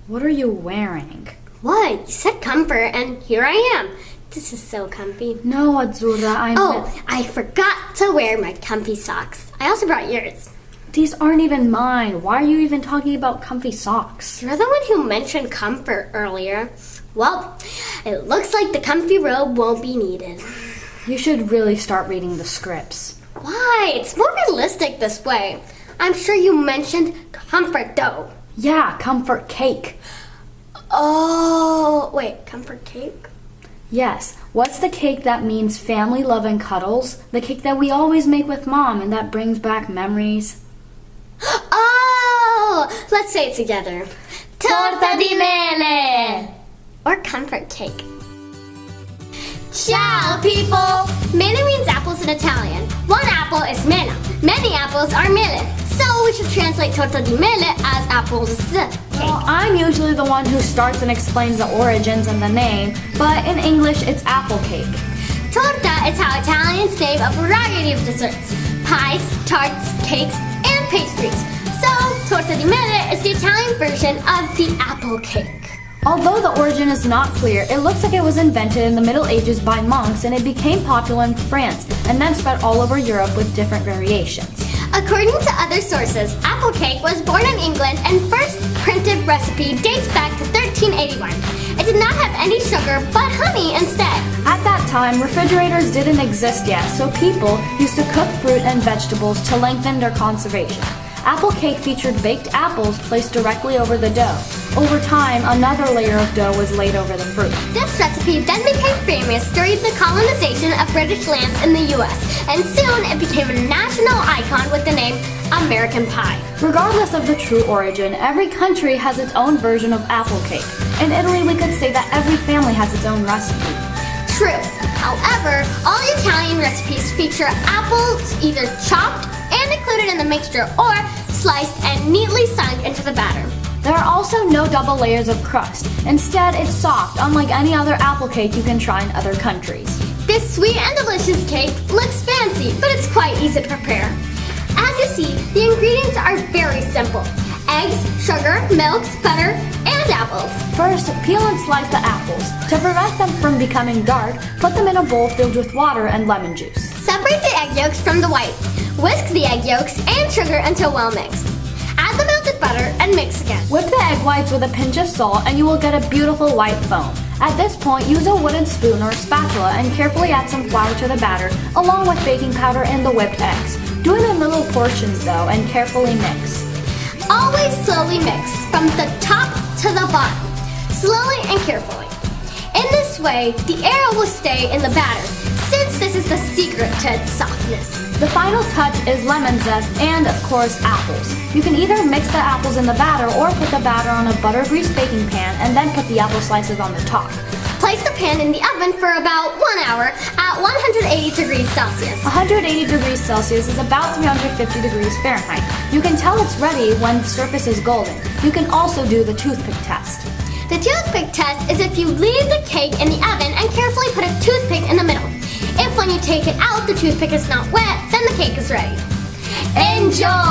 What are you wearing? What? You said comfort, and here I am. This is so comfy. No, Azzurra, I forgot to wear my comfy socks. I also brought yours. These aren't even mine. Why are you even talking about comfy socks? You're the one who mentioned comfort earlier. Well, it looks like the comfy robe won't be needed. You should really start reading the scripts. Why? It's more realistic this way. I'm sure you mentioned comfort dough. Yeah, comfort cake. Oh, wait, comfort cake? Yes. What's the cake that means family, love, and cuddles? The cake that we always make with Mom and that brings back memories. Oh! Let's say it together. Torta Di Mele! Or comfort cake. Ciao, people! Mele means apples in Italian. One apple is mela. Many apples are mele. So we should translate Torta Di Mele as apples cake. Well, I'm usually the one who starts and explains the origins and the name, but in English it's apple cake. Torta is how Italians name a variety of desserts. Pies, tarts, cakes, and pastries. So, Torta Di Mele is the Italian version of the apple cake. Although the origin is not clear, it looks like it was invented in the Middle Ages by monks and it became popular in France and then spread all over Europe with different variations. According to other sources, apple cake was born in England and first printed recipe dates back to 1381. It did not have any sugar but honey instead. At that time, refrigerators didn't exist yet, so people used to cook fruit and vegetables to lengthen their conservation. Apple cake featured baked apples placed directly over the dough. Over time, another layer of dough was laid over the fruit. This recipe then became famous during the colonization of British lands in the US, and soon it became a national icon with the name American Pie. Regardless of the true origin, every country has its own version of apple cake. In Italy, we could say that every family has its own recipe. True. However, all Italian recipes feature apples either chopped and included in the mixture or sliced and neatly sunk into the batter. There are also no double layers of crust. Instead, it's soft, unlike any other apple cake you can try in other countries. This sweet and delicious cake looks fancy, but it's quite easy to prepare. As you see, the ingredients are very simple. Eggs, sugar, milk, butter, and apples. First, peel and slice the apples. To prevent them from becoming dark, put them in a bowl filled with water and lemon juice. Separate the egg yolks from the white. Whisk the egg yolks and sugar until well mixed. Add the melted butter and mix again. Whip the egg whites with a pinch of salt and you will get a beautiful white foam. At this point, use a wooden spoon or a spatula and carefully add some flour to the batter along with baking powder and the whipped eggs. Do it in little portions though and carefully mix. Always slowly mix from the top to the bottom, slowly and carefully. In this way, the air will stay in the batter, since this is the secret to its softness. The final touch is lemon zest and, of course, apples. You can either mix the apples in the batter or put the batter on a butter-greased baking pan and then put the apple slices on the top. Place the pan in the oven for about 1 hour at 180 degrees Celsius. 180 degrees Celsius is about 350 degrees Fahrenheit. You can tell it's ready when the surface is golden. You can also do the toothpick test. The toothpick test is if you leave the cake in the oven and carefully put a toothpick in the middle. If when you take it out, the toothpick is not wet, then the cake is ready. Enjoy!